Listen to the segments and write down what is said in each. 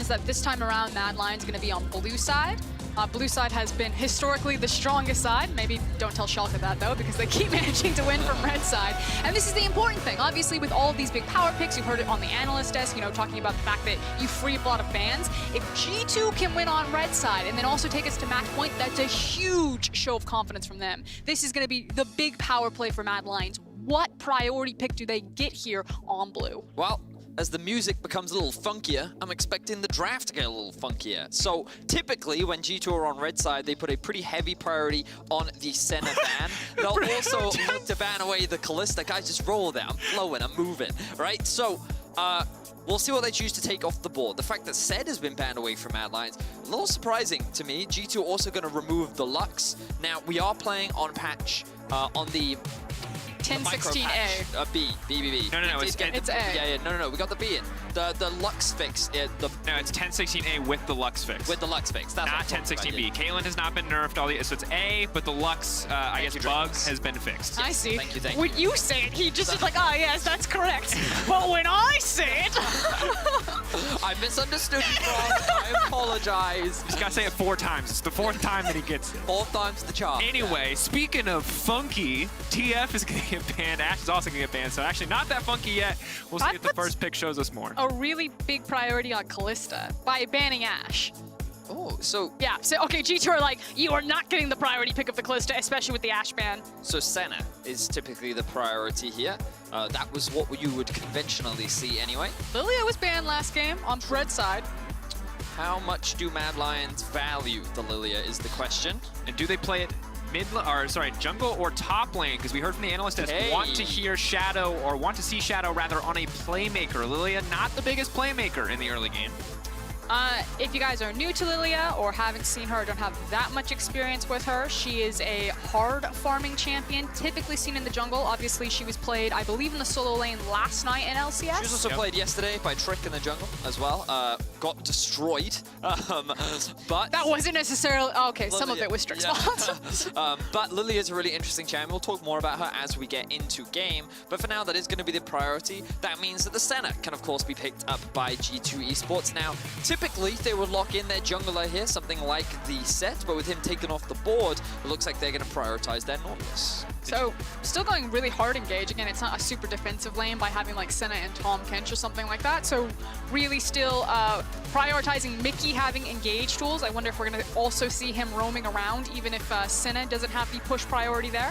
is that this time around, MADLIONS going to be on blue side. Blue side has been historically the strongest side. Maybe don't tell Schalke that, though, because they keep managing to win from red side. And this is the important thing. Obviously, with all of these big power picks, you heard it on the analyst desk, you know, talking about the fact that you free up a lot of bans. If G2 can win on red side and then also take us to match point, that's a huge show of confidence from them. This is going to be the big power play for MADLIONS. What priority pick do they get here on blue? Well, as the music becomes a little funkier, I'm expecting the draft to get a little funkier. So typically when G2 are on red side, they put a pretty heavy priority on the center ban. They'll also look to ban away the Kalista. Guys, just roll there. I'm flowing, I'm moving, right? So we'll see what they choose to take off the board. The fact that Zed has been banned away from MADLIONS, a little surprising to me. G2 also going to remove the Lux. Now, we are playing on patch on the 1016A. B. No, it's A. Yeah, no, we got the B in. The Lux fix. No, it's 1016A with the Lux fix. With the Lux fix. That's not 1016B. Caitlyn has not been nerfed all the, so it's A, but the Lux, I guess, bug has been fixed. I see. Thank you. When you say it, he just is like, oh yes, that's correct. But when I say it... I misunderstood you, Bron. I apologize. Just gotta say it 4 times. It's the 4th time that he gets it. 4 times the charm. Anyway, speaking of funky, TF is gonna get banned. Ash is also gonna get banned, so actually not that funky yet. We'll see if the first pick shows us more. A really big priority on Kalista by banning Ash. Oh, so... Yeah, so okay, G2 are like, you are not getting the priority pick of the Kalista, especially with the Ash ban. So Senna is typically the priority here. That was what you would conventionally see anyway. Lilia was banned last game on red side. How much do MADLIONS value the Lilia is the question. And do they play it jungle or top lane? Because we heard from the analyst desk, want to see Shadow rather on a playmaker. Lilia, not the biggest playmaker in the early game. If you guys are new to Lilia or haven't seen her or don't have that much experience with her, she is a hard farming champion, typically seen in the jungle. Obviously, she was played, I believe, in the solo lane last night in LCS. She was also played yesterday by Trick in the jungle as well. Got destroyed, but... That wasn't necessarily... Oh, okay, some of it was Trick's fault. But Lilia is a really interesting champion. We'll talk more about her as we get into game. But for now, that is going to be the priority. That means that the Senna can, of course, be picked up by G2 Esports. Now, typically, they would lock in their jungler here, something like the Set, but with him taken off the board, it looks like they're going to prioritize their Nautilus. So, still going really hard engage. Again, it's not a super defensive lane by having like Senna and Tom Kench or something like that. So, really still prioritizing Mickey having engage tools. I wonder if we're going to also see him roaming around, even if Senna doesn't have the push priority there.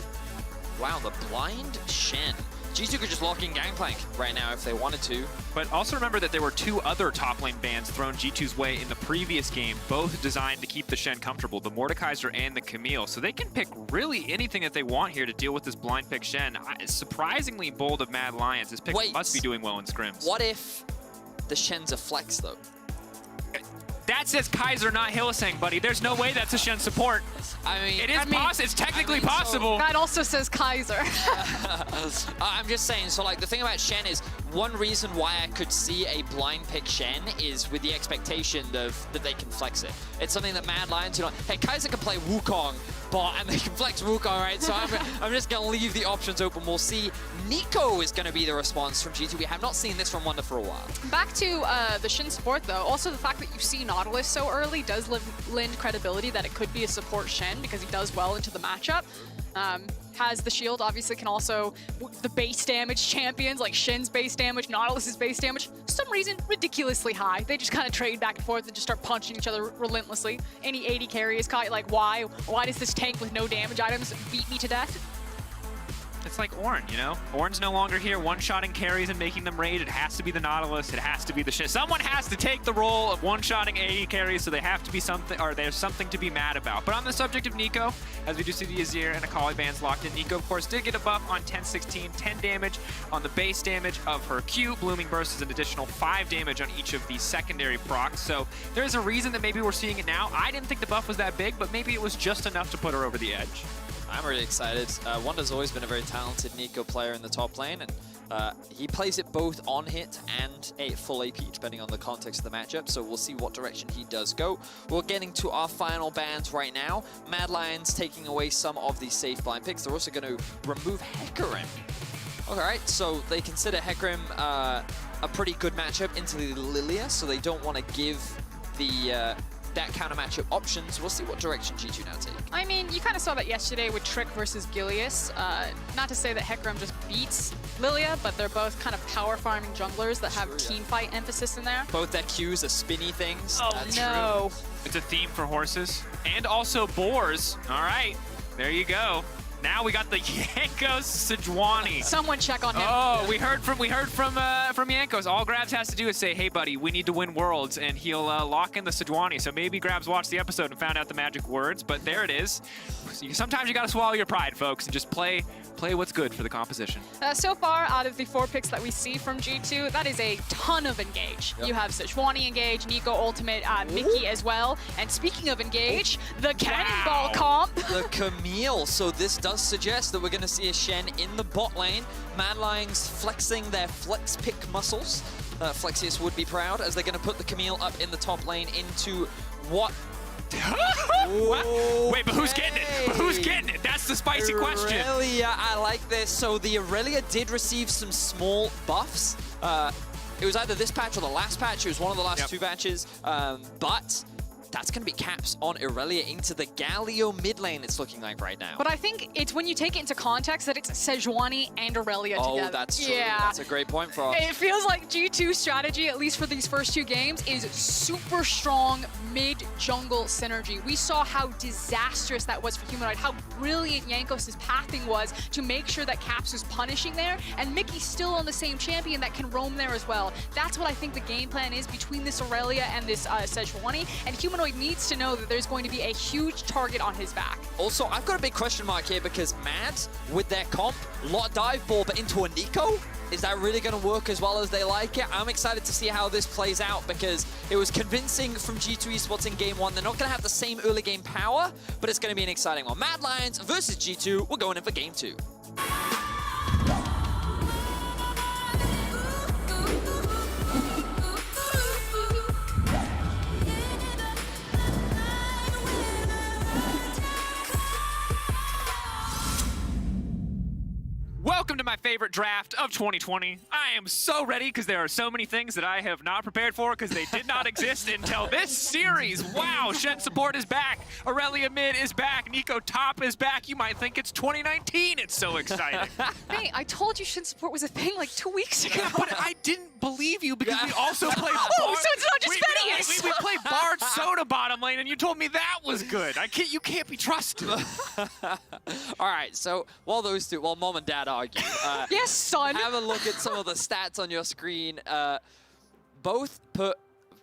Wow, the blind Shen. G2 could just lock in Gangplank right now if they wanted to. But also remember that there were 2 other top lane bans thrown G2's way in the previous game, both designed to keep the Shen comfortable, the Mordekaiser and the Camille. So they can pick really anything that they want here to deal with this blind pick Shen. Surprisingly bold of MADLIONS. This pick must be doing well in scrims. What if the Shen's a flex, though? That says Kaiser, not Hylissang, buddy. There's no way that's a Shen support. I mean, it's technically possible. That also says Kaiser. I'm just saying, so like the thing about Shen is, one reason why I could see a blind pick Shen is with the expectation that they can flex it. It's something that MADLIONS, you know, hey, Kaiser can play Wukong, and they can flex Wukong, right? So I'm just going to leave the options open. We'll see. Nico is going to be the response from G2. We have not seen this from Wonder for a while. Back to the Shen support, though. Also, the fact that you see Nautilus so early does lend credibility that it could be a support Shen because he does well into the matchup. Has the shield, obviously can also, the base damage champions, like Shen's base damage, Nautilus's base damage, for some reason, ridiculously high. They just kind of trade back and forth and just start punching each other relentlessly. Any 80 carry is kind of like, why? Why does this tank with no damage items beat me to death? It's like Ornn, you know? Ornn's no longer here one-shotting carries and making them rage. It has to be the Nautilus. It has to be the Shen. Someone has to take the role of one-shotting 80 carries, so they have to be something, or there's something to be mad about. But on the subject of Nico, as we do see the Azir and Akali bands locked in, Nico, of course, did get a buff on 1016, 10 damage on the base damage of her Q. Blooming Burst is an additional 5 damage on each of the secondary procs. So there's a reason that maybe we're seeing it now. I didn't think the buff was that big, but maybe it was just enough to put her over the edge. I'm really excited. Wonder's always been a very talented Nico player in the top lane, and he plays it both on hit and a full AP, depending on the context of the matchup, so we'll see what direction he does go. We're getting to our final bans right now. MADLIONS taking away some of the safe blind picks. They're also going to remove Hecarim. Alright, so they consider Hecarim a pretty good matchup into the Lilia, so they don't want to give the that counter matchup options. We'll see what direction G2 now take. I mean, you kind of saw that yesterday with Trick versus Gilius. Not to say that Hecarim just beats Lilia, but they're both kind of power farming junglers that have team fight emphasis in there. Both their Qs are spinny things. Oh, That's no. true. It's a theme for horses and also boars. All right, there you go. Now we got the Jankos Sejuani. Someone check on him. Oh, we heard from Jankos. All Grabs has to do is say, "Hey, buddy, we need to win Worlds," and he'll lock in the Sejuani. So maybe Grabs watched the episode and found out the magic words, but there it is. Sometimes you got to swallow your pride, folks, and just play what's good for the composition. So far, out of the 4 picks that we see from G2, that is a ton of engage. Yep. You have Sejuani engage, Nico ultimate, Mickey as well. And speaking of engage, the Cannonball comp. The Camille. So this does suggest that we're going to see a Shen in the bot lane. MADLIONS flexing their flex pick muscles. Flexius would be proud as they're going to put the Camille up in the top lane into what? Wait, but who's getting it? But who's getting it? That's the spicy question. Aurelia, I like this. So the Aurelia did receive some small buffs. It was either this patch or the last patch. It was one of the last 2 patches. But that's going to be caps on Aurelia into the Galio mid lane, it's looking like right now. But I think it's when you take it into context that it's Sejuani and Aurelia together. Oh, that's true. Yeah. That's a great point for us. It feels like G2's strategy, at least for these first 2 games, is super strong mid-jungle synergy. We saw how disastrous that was for Humanoid, how brilliant Jankos' pathing was to make sure that Caps was punishing there, and Mickey's still on the same champion that can roam there as well. That's what I think the game plan is between this Aurelia and this Sejuani, and Humanoid needs to know that there's going to be a huge target on his back. Also, I've got a big question mark here because Mad, with their comp, lot dive ball, but into a Nico? Is that really going to work as well as they like it? I'm excited to see how this plays out because it was convincing from G2 Esports in Game 1. They're not going to have the same early game power, but it's going to be an exciting one. MADLIONS versus G2. We're going in for Game 2. Welcome to my favorite draft of 2020. I am so ready because there are so many things that I have not prepared for because they did not exist until this series. Wow, Shen support is back. Aurelia mid is back. Nico top is back. You might think it's 2019. It's so exciting. Hey, I told you Shen support was a thing like 2 weeks ago. But I didn't believe you because we also played Oh, so it's not just Fedius. We played Bard Soda bottom lane and you told me that was good. You can't be trusted. All right, so while Mom and Dad argue, yes, son. have a look at some of the stats on your screen. Both put...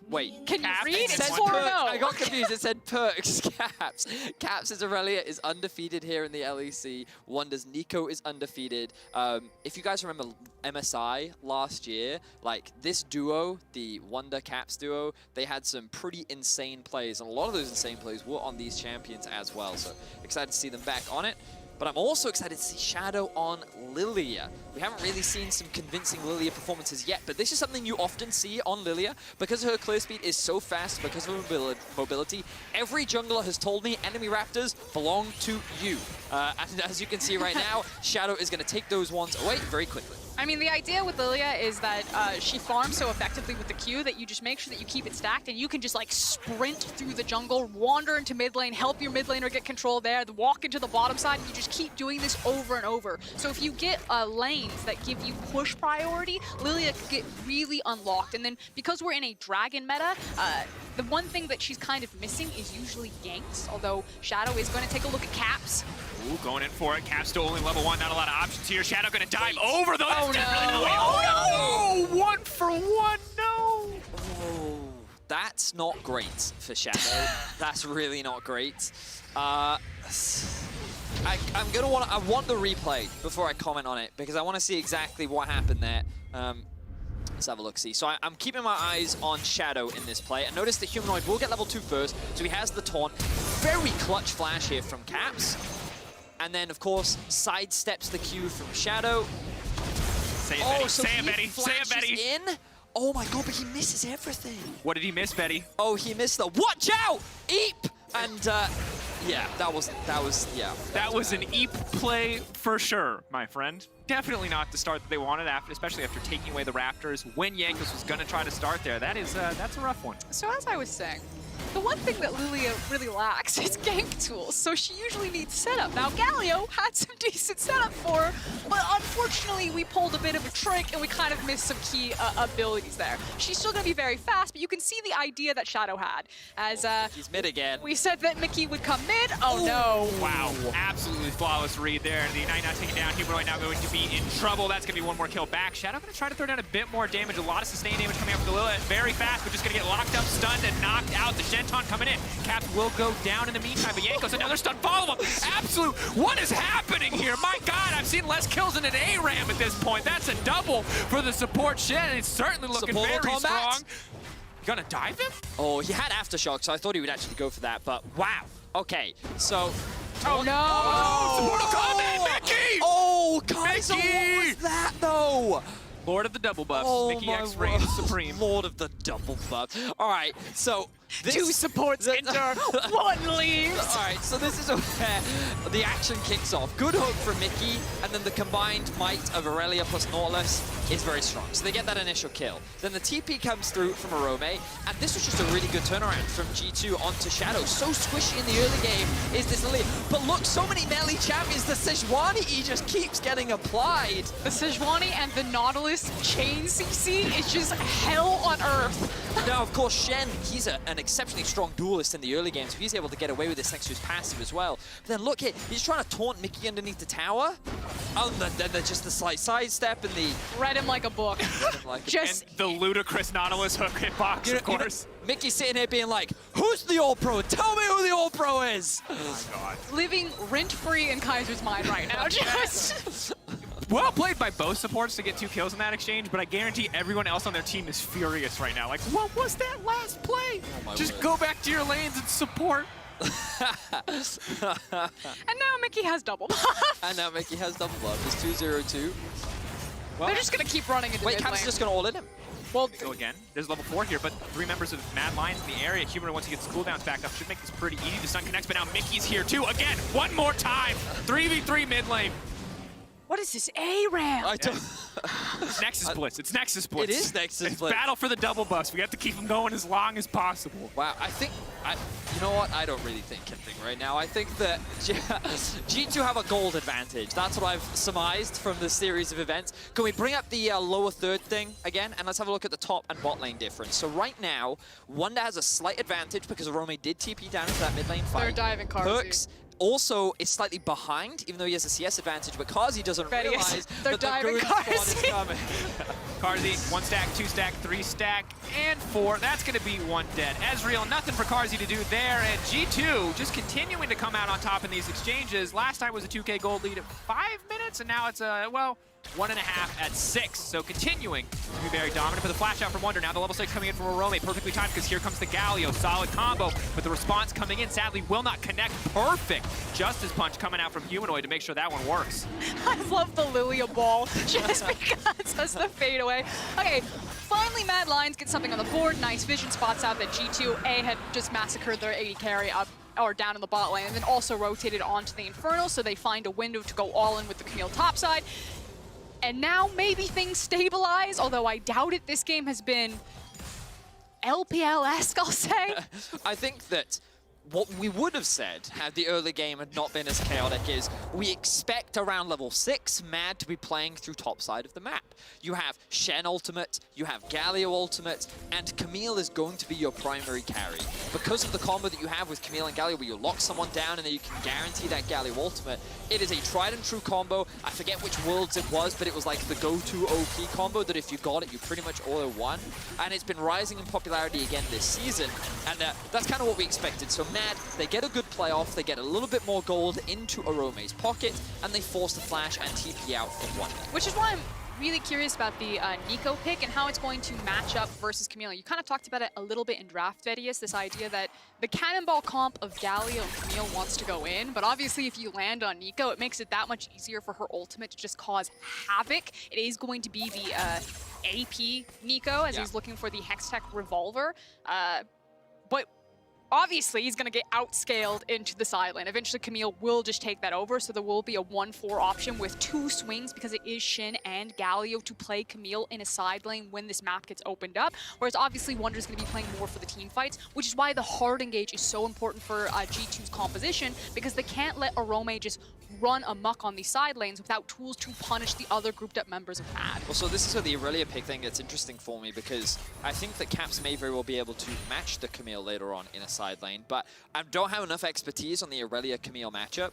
Wait. Can you read? It says It's 4 or perks. no. I got confused. It said perks. Caps. Caps' Aurelia is undefeated here in the LEC. Wonder's Nico is undefeated. If you guys remember MSI last year, like this duo, the Wonder Caps duo, they had some pretty insane plays, and a lot of those insane plays were on these champions as well. So excited to see them back on it. But I'm also excited to see Shadow on Lilia. We haven't really seen some convincing Lilia performances yet, but this is something you often see on Lilia. Because her clear speed is so fast, because of her mobility, every jungler has told me enemy Raptors belong to you. And as you can see right now, Shadow is going to take those ones away very quickly. I mean, the idea with Lilia is that she farms so effectively with the Q that you just make sure that you keep it stacked and you can just like sprint through the jungle, wander into mid lane, help your mid laner get control there, walk into the bottom side, and you just keep doing this over and over. So if you get lanes that give you push priority, Lilia could get really unlocked. And then because we're in a dragon meta, the one thing that she's kind of missing is usually ganks, although Shadow is going to take a look at Caps. Ooh, going in for it. Caps still only level 1, not a lot of options here. Shadow gonna dive over those. Oh, no. Oh, no! 1 for 1, no! Oh, that's not great for Shadow. That's really not great. I want the replay before I comment on it because I want to see exactly what happened there. Let's have a look-see. So I'm keeping my eyes on Shadow in this play. And notice the Humanoid will get level 2 first, so he has the taunt. Very clutch flash here from Caps. And then, of course, sidesteps the Q from Shadow. Say it, Betty. So Say it, Betty. Say it, Betty. In. Oh my god, but he misses everything. What did he miss, Betty? Oh, he missed the watch out! Eep! And Yeah, that was an EAP play for sure, my friend. Definitely not the start that they wanted, especially after taking away the Raptors. When Jankos was going to try to start there, that's a rough one. So as I was saying, the one thing that Lilia really lacks is gank tools, so she usually needs setup. Now, Galio had some decent setup for her, but unfortunately, we pulled a bit of a trick and we kind of missed some key abilities there. She's still going to be very fast, but you can see the idea that Shadow had. As he's mid again. We said that Mickey would come mid. Oh, no. Wow, absolutely flawless read there. The Ignite not taken down. Humanoid now going to be in trouble. That's going to be one more kill back. Shadow going to try to throw down a bit more damage. A lot of sustained damage coming out from the Lilith. Very fast, but just going to get locked up, stunned, and knocked out. The Shenton coming in. Caps will go down in the meantime, but Jankos another stun follow-up. Absolute, what is happening here? My God, I've seen less kills than an ARAM at this point. That's a double for the support Shen. It's certainly looking very strong. You gonna dive him? Oh, he had Aftershock, so I thought he would actually go for that, but wow. Okay, so... Oh, no! Oh, support combat, Mickey! Oh, guys, what was that, though? Lord of the double buffs, Oh, Mickey my X reigns supreme. Lord of the double buff. All right, so... Two supports enter, one leaves. All right, so this is where the action kicks off. Good hook from Mickey, and then the combined might of Aurelia plus Nautilus is very strong. So they get that initial kill. Then the TP comes through from Arome, and this was just a really good turnaround from G2 onto Shadow. So squishy in the early game is this lead. But look, so many melee champions. The Sejuani just keeps getting applied. The Sejuani and the Nautilus chain CC is just hell on earth. Now, of course, Shen, he's an exceptionally strong duelist in the early games, so he's able to get away with this thanks to his passive as well. But then look, he's trying to taunt Mickey underneath the tower. Oh, and then just the slight sidestep and the... Read him like a book. And the ludicrous Nautilus hook hitbox, of course. Mickey's sitting here being like, who's the All-Pro? Tell me who the All-Pro is! Oh my God. Living rent-free in Kaiser's mind right now, just... Well played by both supports to get 2 kills in that exchange, but I guarantee everyone else on their team is furious right now. Like, what was that last play? Just go back to your lanes and support. And now Mickey has double buff. And now Mickey has double buff. It's 2-0-2. Well, They're just going to keep running into wait, mid Caps lane. just going to all in him. Well, go again. There's level 4 here, but 3 members of Mad Lions in the area. Humanoid, once he gets cooldowns back up, should make this pretty easy. The stun connects, but now Mickey's here too. Again, one more time. 3v3 mid lane. What is this ARAM? I don't... It's Nexus Blitz. It's Nexus Blitz. It is Nexus It's Blitz. battle for the double buffs. We have to keep them going as long as possible. Wow, you know what? I don't really think anything right now. I think that G2 have a gold advantage. That's what I've surmised from this series of events. Can we bring up the lower third thing again? And let's have a look at the top and bot lane difference. So right now, Wonder has a slight advantage because Arome did TP down into that mid lane fight. They're diving Karzi. Perks also is slightly behind, even though he has a CS advantage, but Karzi doesn't realize They're that the diving good spot is Karzi. coming. Karzi, 1 stack, 2 stack, 3 stack, and 4. That's going to be 1 dead. Ezreal, nothing for Karzi to do there, and G2 just continuing to come out on top in these exchanges. Last time was a 2K gold lead at 5 minutes, and now it's well, 1.5 at 6. So continuing to be very dominant. For the flash out from Wonder, now the level 6 coming in from Arome, perfectly timed because here comes the Galio, solid combo, but the response coming in sadly will not connect. Perfect Justice Punch coming out from Humanoid to make sure that one works. I love the Lilia ball just because as the fadeaway. Okay, finally Mad Lions get something on the board. Nice vision spots out that G2A had just massacred their AD carry up or down in the bot lane and then also rotated onto the Infernal, so they find a window to go all in with the Camille topside. And now maybe things stabilize, although I doubt it. This game has been LPL-esque, I'll say. I think that what we would have said had the early game had not been as chaotic is we expect around level 6 Mad to be playing through top side of the map. You have Shen ultimate, you have Galio ultimate, and Camille is going to be your primary carry. Because of the combo that you have with Camille and Galio where you lock someone down and then you can guarantee that Galio ultimate, it is a tried and true combo. I forget which worlds it was, but it was like the go-to OP combo that if you got it, you pretty much auto won. And it's been rising in popularity again this season, and that's kind of what we expected. So Mad, they get a good playoff, they get a little bit more gold into Arome's pocket, and they force the flash and TP out from Wonder. Which is why I'm really curious about the Nico pick and how it's going to match up versus Camille. You kind of talked about it a little bit in Draft Vedius, this idea that the cannonball comp of Galio and Camille wants to go in, but obviously if you land on Nico, it makes it that much easier for her ultimate to just cause havoc. It is going to be the AP Nico as he's looking for the Hextech Revolver, but obviously he's going to get outscaled into the side lane. Eventually Camille will just take that over, so there will be a 1-4 option with 2 swings because it is Shin and Galio to play Camille in a side lane when this map gets opened up, whereas obviously Wonder's going to be playing more for the team fights, which is why the hard engage is so important for G2's composition, because they can't let Arome just run amok on these side lanes without tools to punish the other grouped up members of MAD. Well, so this is where the Aurelia pick thing gets interesting for me, because I think that Caps may very well be able to match the Camille later on in a side lane, but I don't have enough expertise on the Aurelia-Camille matchup.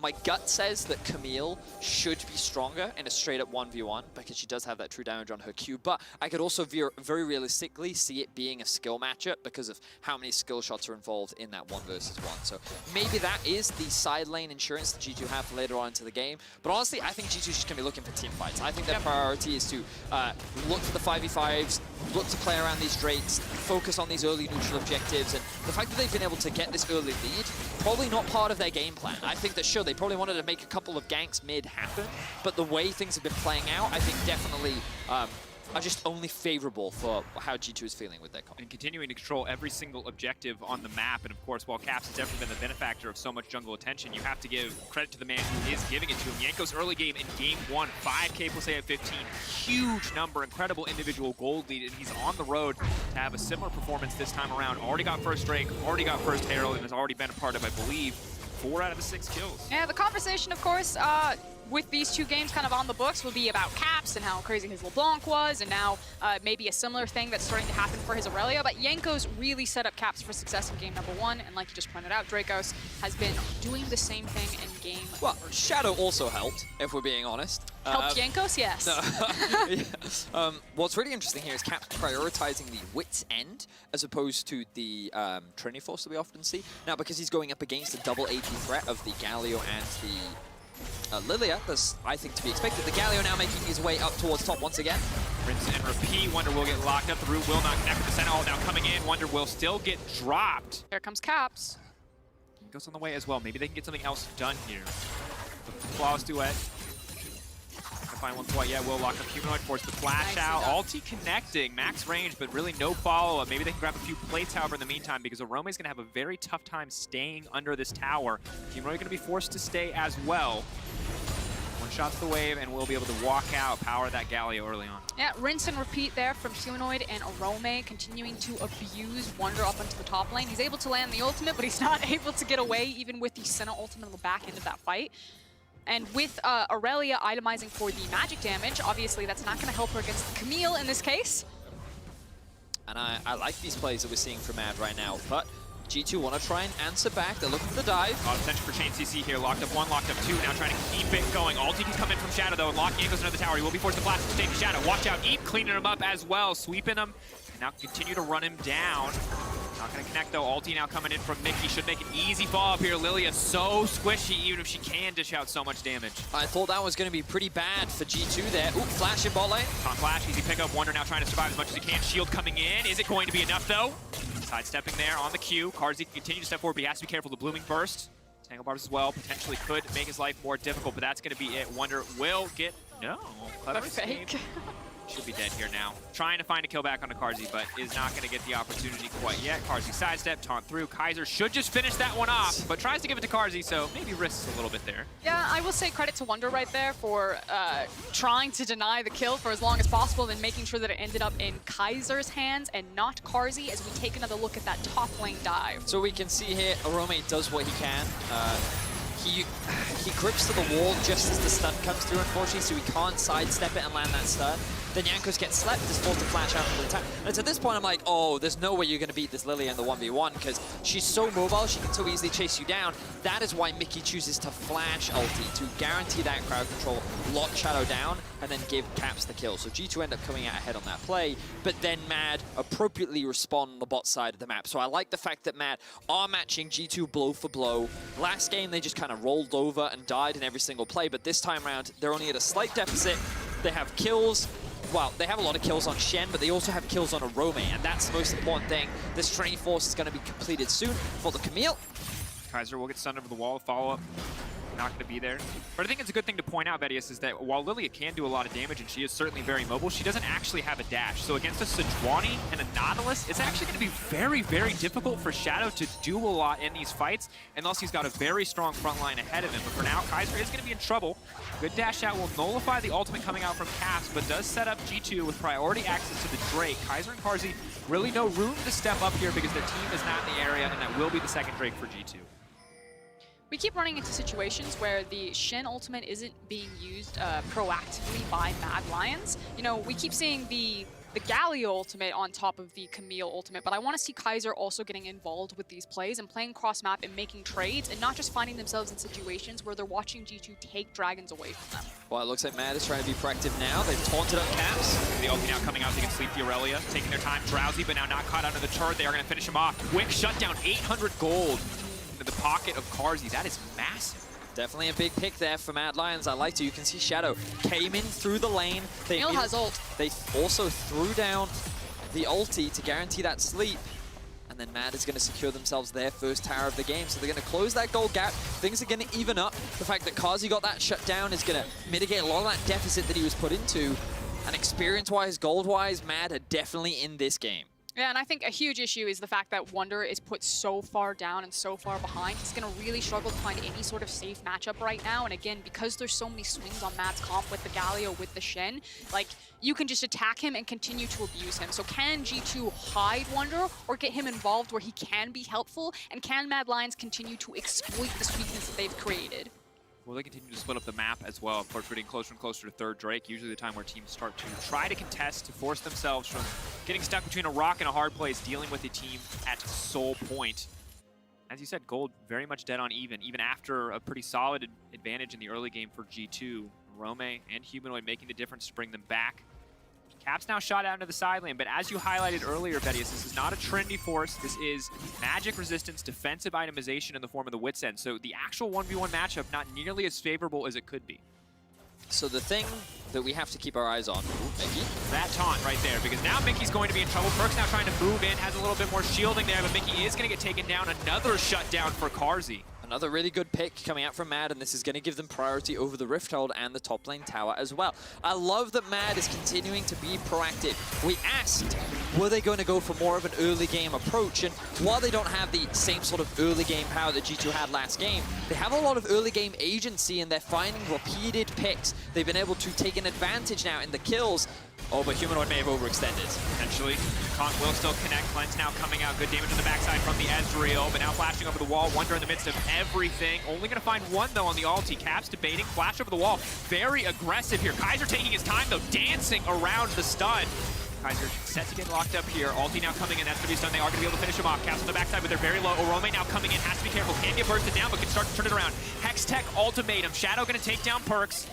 My gut says that Camille should be stronger in a straight-up 1v1, because she does have that true damage on her Q, but I could also very realistically see it being a skill matchup because of how many skill shots are involved in that 1 versus 1. So maybe that is the side lane insurance that G2 have for later on into the game. But honestly, I think G2 is just going to be looking for team fights. I think their priority is to look for the 5v5s, look to play around these Drakes, focus on these early neutral objectives, and the fact that they've been able to get this early lead, probably not part of their game plan. I think that, sure, they probably wanted to make a couple of ganks mid happen, but the way things have been playing out, I think definitely are just only favorable for how G2 is feeling with their comp. And continuing to control every single objective on the map. And of course, while Caps has definitely been the benefactor of so much jungle attention, you have to give credit to the man who is giving it to him. Yanko's early game in game 1, 5K plus A at 15. Huge number, incredible individual gold lead, and he's on the road to have a similar performance this time around. Already got first Drake, already got first Herald, and has already been a part of, I believe, 4 out of the 6 kills. Yeah, the conversation, of course, with these 2 games kind of on the books will be about Caps and how crazy his LeBlanc was, and now maybe a similar thing that's starting to happen for his Aurelia. But Yanko's really set up Caps for success in game number 1, and like you just pointed out, Dracos has been doing the same thing in game. Well, Shadow also helped, if we're being honest. Helped Yankos, yes. No. Yeah. What's really interesting here is Caps prioritizing the Wit's End as opposed to the Trinity Force that we often see. Now, because he's going up against the double AP threat of the Galio and the Lilia, that's, I think, to be expected. The Galio now making his way up towards top once again. Rinse and repeat. Wonder will get locked up. The root will not connect with the Sentinel. Now coming in, Wonder will still get dropped. Here comes Caps. Goes on the way as well. Maybe they can get something else done here. The flawless duet. Find one quite yet. Will lock up Humanoid, force the flash out. Ulti connecting, max range, but really no follow-up. Maybe they can grab a few plates, however, in the meantime, because Arome is going to have a very tough time staying under this tower. Humanoid going to be forced to stay as well. One shot's the wave, and we'll be able to walk out, power that Galio early on. Yeah, rinse and repeat there from Humanoid and Arome, continuing to abuse Wonder up into the top lane. He's able to land the ultimate, but he's not able to get away, even with the Senna ultimate on the back end of that fight. And with Aurelia itemizing for the magic damage, obviously that's not going to help her against Camille in this case. And I like these plays that we're seeing from MAD right now, but G2 want to try and answer back. They're looking for the dive. Potential for Chain CC here. Locked up 1, locked up 2. Now trying to keep it going. Ulti can come in from Shadow, though, and lock Yanko's into the tower. He will be forced to blast to take the Shadow. Watch out. Eep cleaning him up as well. Sweeping him. And now continue to run him down. Not going to connect, though. Ulti now coming in from Mickey. Should make an easy fall up here. Lilia so squishy, even if she can dish out so much damage. I thought that was going to be pretty bad for G2 there. Ooh, flash in bot lane. Tom Flash, easy pickup. Wonder now trying to survive as much as he can. Shield coming in. Is it going to be enough, though? Sidestepping there on the Q. Carzzy can continue to step forward, but he has to be careful. The Blooming Burst. Tangle Barbs as well. Potentially could make his life more difficult, but that's going to be it. Wonder will get... No. Clever fake. Should be dead here now. Trying to find a kill back onto Carzzy, but is not going to get the opportunity quite yet. Carzzy sidestep, taunt through. Kaiser should just finish that one off, but tries to give it to Carzzy, so maybe risks a little bit there. Yeah, I will say credit to Wonder right there for trying to deny the kill for as long as possible, and making sure that it ended up in Kaiser's hands and not Carzzy, as we take another look at that top lane dive. So we can see here, Arome does what he can. He grips to the wall just as the stun comes through, unfortunately, so he can't sidestep it and land that stun. Then Jankos gets slept, is forced to flash out for the attack. And at this point, I'm like, oh, there's no way you're going to beat this Lilia in the 1v1, because she's so mobile, she can so easily chase you down. That is why Mickey chooses to flash ulti, to guarantee that crowd control, lock Shadow down, and then give Caps the kill. So G2 end up coming out ahead on that play, but then MAD appropriately respond on the bot side of the map. So I like the fact that MAD are matching G2 blow for blow. Last game, they just kind of rolled over and died in every single play, but this time around, they're only at a slight deficit. They have kills. Well, they have a lot of kills on Shen, but they also have kills on Arome, and that's the most important thing. This training force is going to be completed soon for the Camille. Kaiser will get stunned over the wall, follow-up. not going to be there. But I think it's a good thing to point out, Vedius, is that while Lilia can do a lot of damage and she is certainly very mobile, she doesn't actually have a dash. So against a Sejuani and a Nautilus, it's actually going to be very, very difficult for Shadow to do a lot in these fights unless he's got a very strong front line ahead of him. But for now, Kaiser is going to be in trouble. Good dash out will nullify the ultimate coming out from Caps, but does set up G2 with priority access to the Drake. Kaiser and Carzzy really no room to step up here because their team is not in the area, and that will be the second Drake for G2. We keep running into situations where the Shin ultimate isn't being used proactively by MADLIONS. You know, we keep seeing the Galio ultimate on top of the Camille ultimate, but I want to see Kaiser also getting involved with these plays and playing cross-map and making trades and not just finding themselves in situations where they're watching G2 take dragons away from them. Well, it looks like Mad is trying to be proactive now. They've taunted up Caps. The ulti now coming out, they can sleep the Aurelia, taking their time. Drowsy, but now not caught under the turret. They are going to finish him off. Quick shutdown, 800 gold into the pocket of Carzzy. That is massive. Definitely a big pick there for MADLIONS. I like to. You can see Shadow came in through the lane. Camille has ult. They also threw down the ulti to guarantee that sleep. And then Mad is going to secure themselves their first tower of the game. So they're going to close that gold gap. Things are going to even up. The fact that Carzzy got that shut down is going to mitigate a lot of that deficit that he was put into. And experience-wise, gold-wise, Mad are definitely in this game. Yeah, and I think a huge issue is the fact that Wunder is put so far down and so far behind. He's going to really struggle to find any sort of safe matchup right now. And again, because there's so many swings on Mad's comp with the Galio, with the Shen, like, you can just attack him and continue to abuse him. So can G2 hide Wunder or get him involved where he can be helpful? And can MADLIONS continue to exploit this weakness that they've created? Will they continue to split up the map as well? Of course, we're getting closer and closer to third Drake, usually the time where teams start to try to contest, to force themselves from getting stuck between a rock and a hard place, dealing with a team at soul point. As you said, gold very much dead on even after a pretty solid advantage in the early game for G2. Rome and Humanoid making the difference to bring them back. Caps now shot out into the side lane, but as you highlighted earlier, Vedius, this is not a trendy force. This is magic resistance, defensive itemization in the form of the Wit's End. So the actual 1v1 matchup not nearly as favorable as it could be. So the thing that we have to keep our eyes on, Mickey. That taunt right there, because now Mickey's going to be in trouble. Perk's now trying to move in, has a little bit more shielding there, but Mickey is going to get taken down. Another shutdown for Carzzy. Another really good pick coming out from Mad, and this is going to give them priority over the Rift Hold and the top lane tower as well. I love that Mad is continuing to be proactive. We asked, were they going to go for more of an early game approach? And while they don't have the same sort of early game power that G2 had last game, they have a lot of early game agency, and they're finding repeated picks. They've been able to take an advantage now in the kills. Oh, but Humanoid may have overextended. Potentially. Kong will still connect. Cleanse now coming out. Good damage on the backside from the Ezreal, but now flashing over the wall. Wunder in the midst of everything. Only going to find one, though, on the ulti. Caps debating. Flash over the wall. Very aggressive here. Kaiser taking his time, though, dancing around the stun. Kaiser set to get locked up here. Ulti now coming in. That's going to be stun. They are going to be able to finish him off. Caps on the backside, but they're very low. Orome now coming in. Has to be careful. Can get bursted down, but can start to turn it around. Hextech ultimatum. Shadow going to take down Perks.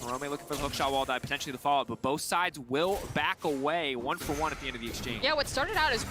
Rome looking for the hookshot wall die, potentially the follow-up, but both sides will back away 1-for-1 at the end of the exchange. Yeah, what started out as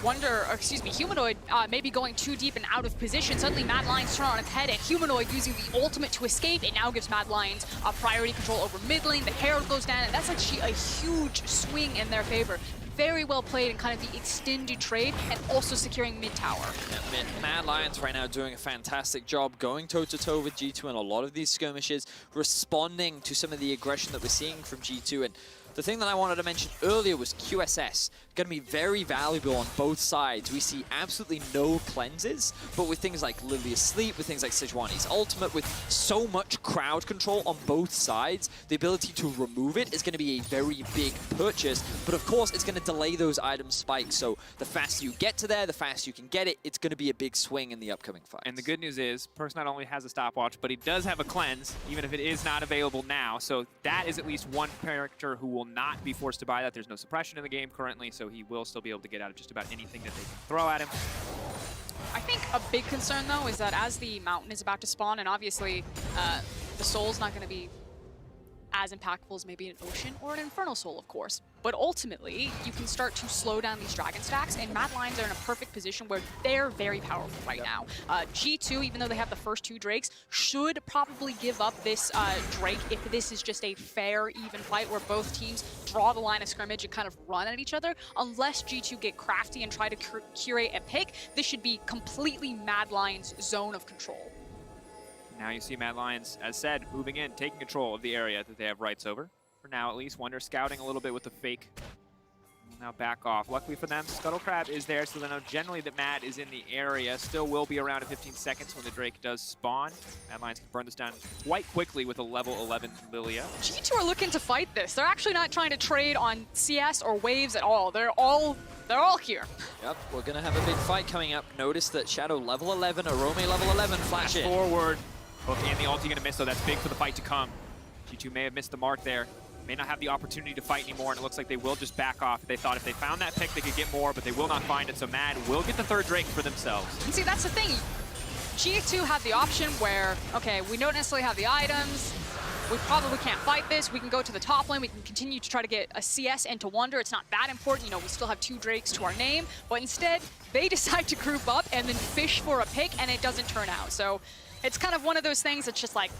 Humanoid maybe going too deep and out of position. Suddenly MADLIONS turn on its head, and Humanoid using the ultimate to escape. It now gives MADLIONS priority control over mid lane. The Herald goes down, and that's actually a huge swing in their favor. Very well played in kind of the extended trade and also securing mid tower. Yeah, MADLIONS right now doing a fantastic job going toe-to-toe with G2 in a lot of these skirmishes, responding to some of the aggression that we're seeing from G2. And the thing that I wanted to mention earlier was QSS. Going to be very valuable on both sides. We see absolutely no cleanses, but with things like Lilia's Sleep, with things like Sejuani's Ultimate, with so much crowd control on both sides, the ability to remove it is going to be a very big purchase. But of course, it's going to delay those item spikes. So the faster you get to there, the faster you can get it, it's going to be a big swing in the upcoming fights. And the good news is, Perks not only has a stopwatch, but he does have a cleanse, even if it is not available now. So that is at least one character who will not be forced to buy that. There's no suppression in the game currently, so he will still be able to get out of just about anything that they can throw at him. I think a big concern, though, is that as the mountain is about to spawn, and obviously the soul's not going to be as impactful as maybe an Ocean or an Infernal Soul, of course. But ultimately, you can start to slow down these Dragon stacks, and MADLIONS are in a perfect position where they're very powerful right now. G2, even though they have the first two Drakes, should probably give up this Drake if this is just a fair, even fight where both teams draw the line of scrimmage and kind of run at each other. Unless G2 get crafty and try to curate a pick, this should be completely MADLIONS' zone of control. Now you see MADLIONS, as said, moving in, taking control of the area that they have rights over. For now, at least. Wonder scouting a little bit with the fake. Now back off. Luckily for them, Scuttle Crab is there, so they know generally that Mad is in the area. Still will be around in 15 seconds when the Drake does spawn. MADLIONS can burn this down quite quickly with a level 11 Lilia. G2 are looking to fight this. They're actually not trying to trade on CS or waves at all. They're all here. Yep, we're going to have a big fight coming up. Notice that Shadow level 11, Arome level 11, flash in. Forward. Hook and the ulti going to miss, so that's big for the fight to come. G2 may have missed the mark there. May not have the opportunity to fight anymore, and it looks like they will just back off. They thought if they found that pick, they could get more, but they will not find it, so Mad will get the third Drake for themselves. And see, that's the thing. G2 had the option where, okay, we don't necessarily have the items. We probably can't fight this. We can go to the top lane. We can continue to try to get a CS into Wonder. It's not that important. You know, we still have 2 Drakes to our name. But instead, they decide to group up and then fish for a pick, and it doesn't turn out. So it's kind of one of those things that's just like,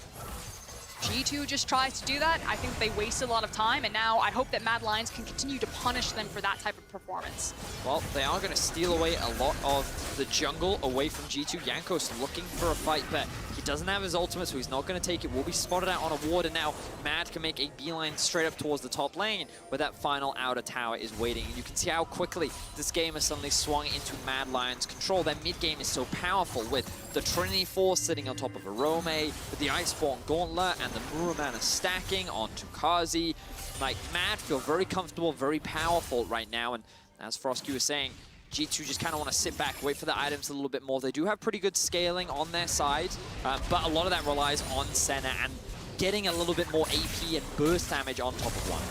G2 just tries to do that. I think they wasted a lot of time, and now I hope that MADLIONS can continue to punish them for that type of performance. Well, they are going to steal away a lot of the jungle away from G2. Jankos looking for a fight, but he doesn't have his ultimate, so he's not going to take it. Will be spotted out on a ward, and now Mad can make a beeline straight up towards the top lane, where that final outer tower is waiting. And you can see how quickly this game has suddenly swung into MADLIONS' control. Their mid game is so powerful, with the Trinity Force sitting on top of Arome, with the Iceborne Gauntlet, and the Muramana stacking onto Kazi. Like, Mad feel very comfortable, very powerful right now, and as Frosky was saying, G2 just kind of want to sit back, wait for the items a little bit more. They do have pretty good scaling on their side, but a lot of that relies on Senna and getting a little bit more AP and burst damage on top of Wonder.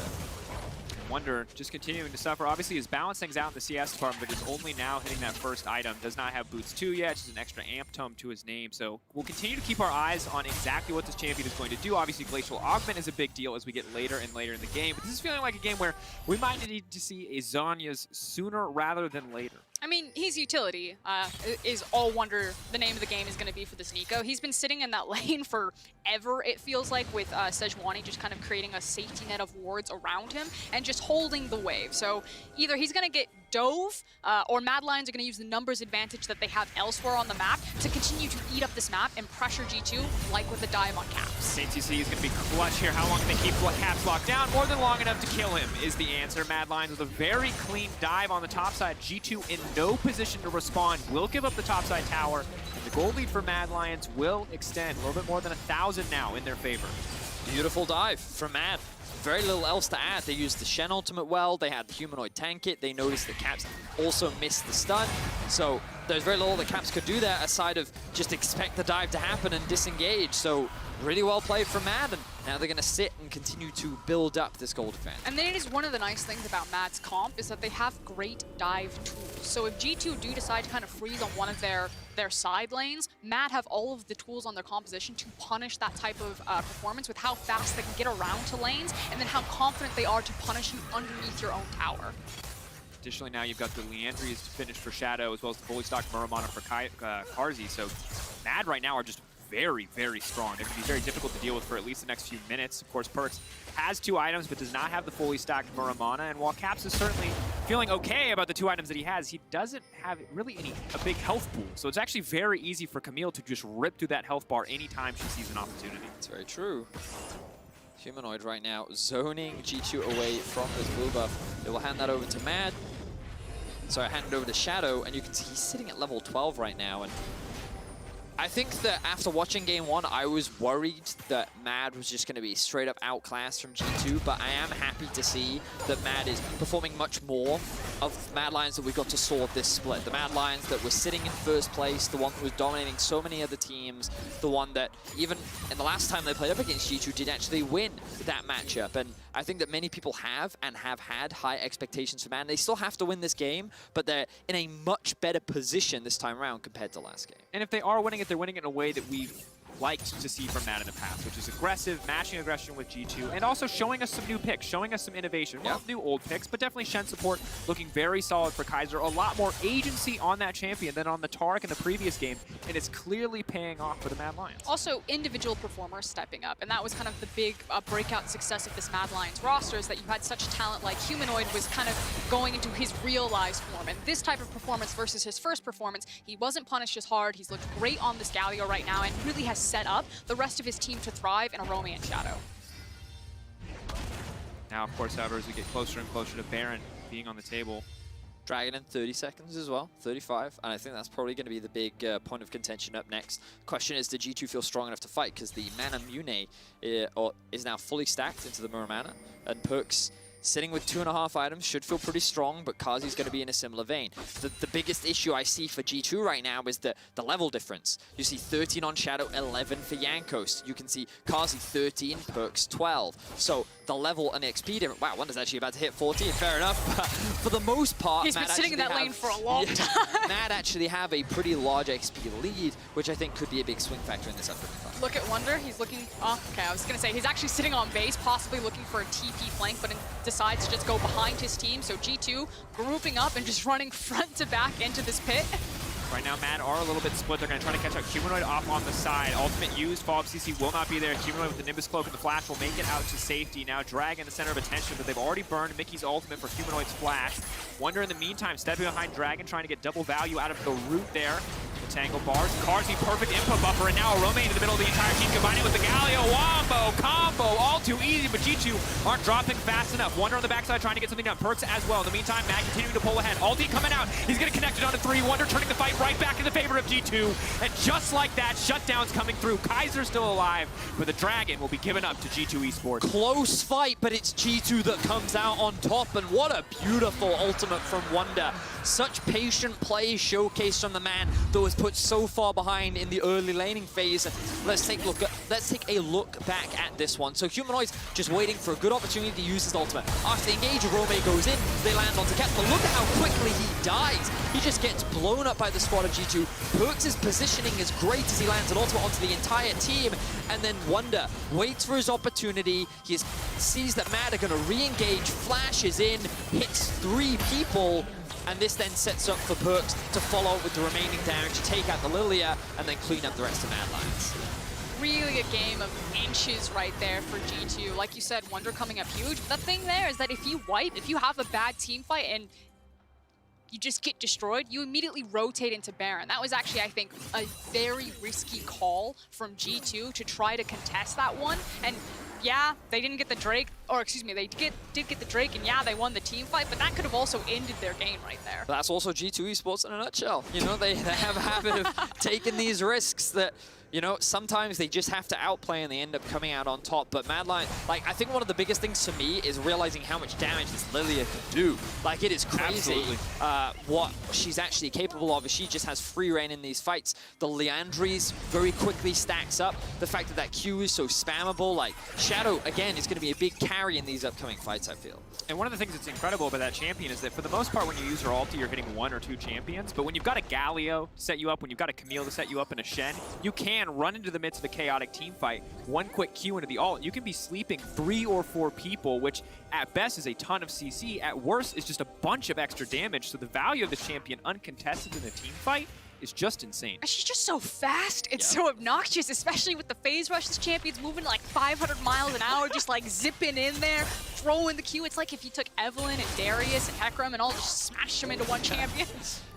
Wonder just continuing to suffer. Obviously, his balance things out in the CS department, but is only now hitting that first item. Does not have Boots 2 yet, just an extra amp tome to his name. So we'll continue to keep our eyes on exactly what this champion is going to do. Obviously, Glacial Augment is a big deal as we get later and later in the game. But this is feeling like a game where we might need to see a Zhonya's sooner rather than later. I mean, he's utility, is all Wonder the name of the game is going to be for this Nico. He's been sitting in that lane forever, it feels like, with Sejuani just kind of creating a safety net of wards around him and just holding the wave. So either he's going to get dove, or MADLIONS are going to use the numbers advantage that they have elsewhere on the map to continue to eat up this map and pressure G2, like with the dive on Caps. ATC is going to be clutch here. How long can they keep Caps locked down? More than long enough to kill him is the answer. MADLIONS with a very clean dive on the top side. G2 in no position to respond, will give up the top side tower. And the gold lead for MADLIONS will extend a little bit more than 1,000 now in their favor. Beautiful dive from Mad. Very little else to add. They used the Shen ultimate well, they had the Humanoid tank it, they noticed that Caps also missed the stun. So there's very little that Caps could do there aside of just expect the dive to happen and disengage. So really well played from Mad, and now they're going to sit and continue to build up this gold advantage. And then it is one of the nice things about Mad's comp is that they have great dive tools. So if G2 do decide to kind of freeze on one of their side lanes, Mad have all of the tools on their composition to punish that type of performance with how fast they can get around to lanes and then how confident they are to punish you underneath your own tower. Additionally, now you've got the Leandri's finished for Shadow as well as the fully stocked Muramana for Karzi. So Mad right now are just very, very strong. They're going to be very difficult to deal with for at least the next few minutes. Of course, Perks has 2 items, but does not have the fully stacked Muramana. And while Caps is certainly feeling okay about the 2 items that he has, he doesn't have really a big health pool. So it's actually very easy for Camille to just rip through that health bar anytime she sees an opportunity. That's very true. Humanoid right now zoning G2 away from this blue buff. They will hand that over to Mad. Sorry, hand it over to Shadow, and you can see he's sitting at level 12 right now. And I think that after watching Game 1, I was worried that Mad was just going to be straight up outclassed from G2, but I am happy to see that Mad is performing much more of MADLIONS that we got to saw this split. The MADLIONS that was sitting in first place, the one that was dominating so many other teams, the one that even in the last time they played up against G2 did actually win that matchup. And I think that many people have and have had high expectations for Mad. They still have to win this game, but they're in a much better position this time around compared to last game. And if they are winning it, they're winning it in a way that we've liked to see from Mad in the past, which is aggressive, matching aggression with G2, and also showing us some new picks, showing us some innovation. Well, new old picks, but definitely Shen support looking very solid for Kaiser. A lot more agency on that champion than on the Tark in the previous game, and it's clearly paying off for the MADLIONS. Also, individual performers stepping up, and that was kind of the big breakout success of this MADLIONS roster, is that you had such talent like Humanoid was kind of going into his realized form, and this type of performance versus his first performance, he wasn't punished as hard, he's looked great on this Galio right now, and really has set up the rest of his team to thrive in a Romy and Shadow. Now, of course, however, as we get closer and closer to Baron being on the table. Dragon in 30 seconds as well, 35, and I think that's probably going to be the big point of contention up next. Question is, did G2 feel strong enough to fight? Because the Mana Mune is now fully stacked into the Mirror Mana, and Perks sitting with 2.5 items should feel pretty strong, but Kazi's going to be in a similar vein. The biggest issue I see for G2 right now is the level difference. You see 13 on Shadow, 11 for Jankos. You can see Kazi 13, Perks 12. So the level and the XP difference. Wow, Wonder's actually about to hit 14, fair enough. But for the most part, he's been sitting in that lane for a long time. Mad actually have a pretty large XP lead, which I think could be a big swing factor in this upcoming fight. Look at Wonder, he's looking, oh, okay, I was gonna say, he's actually sitting on base, possibly looking for a TP flank, but decides to just go behind his team. So G2 grouping up and just running front to back into this pit. Right now, Mad are a little bit split. They're going to try to catch out Humanoid off on the side. Ultimate used. Follow-up CC will not be there. Humanoid with the Nimbus Cloak and the Flash will make it out to safety. Now Dragon, the center of attention, but they've already burned Mickey's ultimate for Humanoid's Flash. Wonder in the meantime stepping behind Dragon, trying to get double value out of the root there. The Tangle bars. Carsey, perfect input buffer, and now a Romaine in the middle of the entire team, combining with the Galio. Wombo, combo, all too easy, but G2 aren't dropping fast enough. Wonder on the backside trying to get something done. Perks as well. In the meantime, Mad continuing to pull ahead. Ulti coming out. He's going to connect it onto 3. Wonder turning the fight right back in the favor of G2. And just like that, shutdown's coming through. Kaiser's still alive, but the Dragon will be given up to G2 Esports. Close fight, but it's G2 that comes out on top, and what a beautiful ultimate from Wonder. Such patient play showcased from the man that was put so far behind in the early laning phase. Let's take a look back at this one. So Humanoid's just waiting for a good opportunity to use his ultimate. After the engage, Rome goes in, they land onto Cat, but look at how quickly he dies. He just gets blown up by the squad of G2. Perks' positioning is great as he lands an ultimate onto the entire team, and then Wonder waits for his opportunity. He sees that Mad are going to re-engage, flashes in, hits 3 people, and this then sets up for Perks to follow up with the remaining damage, take out the Lilia, and then clean up the rest of MADLIONS. Really a game of inches right there for G2. Like you said, Wonder coming up huge. The thing there is that if you have a bad team fight and you just get destroyed, you immediately rotate into Baron. That was actually, I think, a very risky call from G2 to try to contest that one. And yeah, they didn't get the Drake, or excuse me, they did get the Drake, and yeah, they won the team fight, but that could have also ended their game right there. That's also G2 Esports in a nutshell. You know, they have a habit of taking these risks that, you know, sometimes they just have to outplay and they end up coming out on top. But MADLIONS, like, I think one of the biggest things for me is realizing how much damage this Lilia can do. Like, it is crazy what she's actually capable of. She just has free reign in these fights. The Leandries very quickly stacks up. The fact that that Q is so spammable, like, Shadow, again, is going to be a big carry in these upcoming fights, I feel. And one of the things that's incredible about that champion is that for the most part, when you use her ulti, you're hitting 1 or 2 champions. But when you've got a Galio to set you up, when you've got a Camille to set you up, and a Shen, you can run into the midst of a chaotic team fight, 1 quick Q into the ult. You can be sleeping 3 or 4 people, which at best is a ton of CC. At worst is just a bunch of extra damage. So the value of the champion uncontested in a team fight is just insane. She's just so fast. It's so obnoxious, especially with the phase rush. This champion's moving like 500 miles an hour, just like zipping in there, throwing the Q. It's like if you took Evelyn and Darius and Hecarim and all just smashed them into one champion.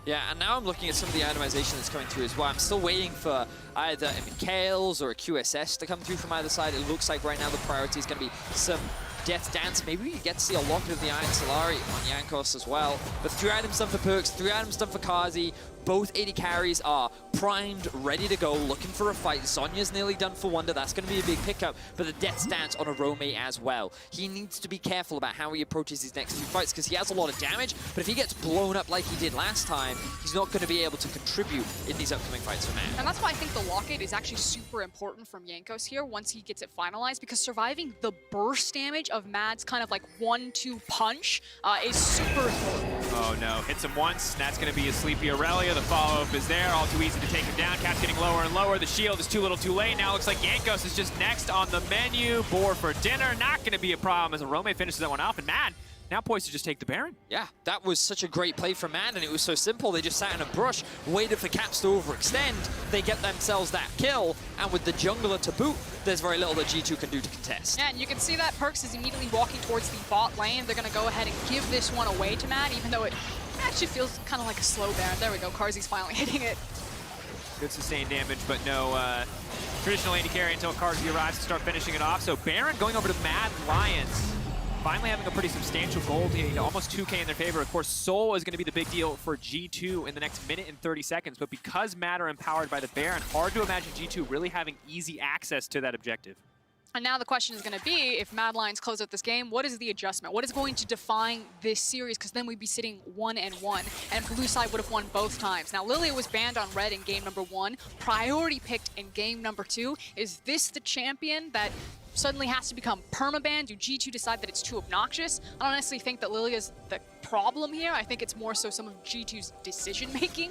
Yeah, and now I'm looking at some of the itemization that's coming through as well. I'm still waiting for either a Mikhail's or a QSS to come through from either side. It looks like right now the priority is going to be some Death Dance. Maybe we get to see a Locket of the Iron Solari on Jankos as well. But 3 items done for Perks, 3 items done for Kazi. Both 80 carries are primed, ready to go, looking for a fight. Zhonya's nearly done for Wonder. That's going to be a big pickup. But the Death Stance on a Rome as well. He needs to be careful about how he approaches these next 2 fights because he has a lot of damage. But if he gets blown up like he did last time, he's not going to be able to contribute in these upcoming fights for Mad. And that's why I think the Locket is actually super important from Jankos here once he gets it finalized, because surviving the burst damage of Mad's kind of like 1-2 punch is super important. Oh no, hits him once, and that's going to be a sleepy Aurelia. The follow-up is there, all too easy to take him down. Cap's getting lower and lower. The shield is too little too late. Now looks like Jankos is just next on the menu. Boar for dinner, not going to be a problem as Rome finishes that one off, and Mad now poised to just take the Baron. Yeah, that was such a great play from Mad, and it was so simple. They just sat in a brush, waited for Caps to overextend. They get themselves that kill, and with the jungler to boot, there's very little that G2 can do to contest. Yeah, and you can see that Perks is immediately walking towards the bot lane. They're going to go ahead and give this one away to Mad, even though it actually feels kind of like a slow Baron. There we go, Karzi's finally hitting it. Good sustained damage, but no traditional AD carry until Carzy arrives to start finishing it off. So Baron going over to MADLIONS. Finally having a pretty substantial gold here, almost 2K in their favor. Of course, Soul is going to be the big deal for G2 in the next minute and 30 seconds. But because Mad are empowered by the Baron, hard to imagine G2 really having easy access to that objective. And now the question is going to be, if MADLIONS close out this game, what is the adjustment? What is going to define this series? Because then we'd be sitting 1-1, and blue side would have won both times. Now, Lilia was banned on red in game number 1, priority picked in game number 2. Is this the champion that suddenly has to become permaban? Do G2 decide that it's too obnoxious? I don't honestly think that Lilia's the problem here. I think it's more so some of G2's decision-making.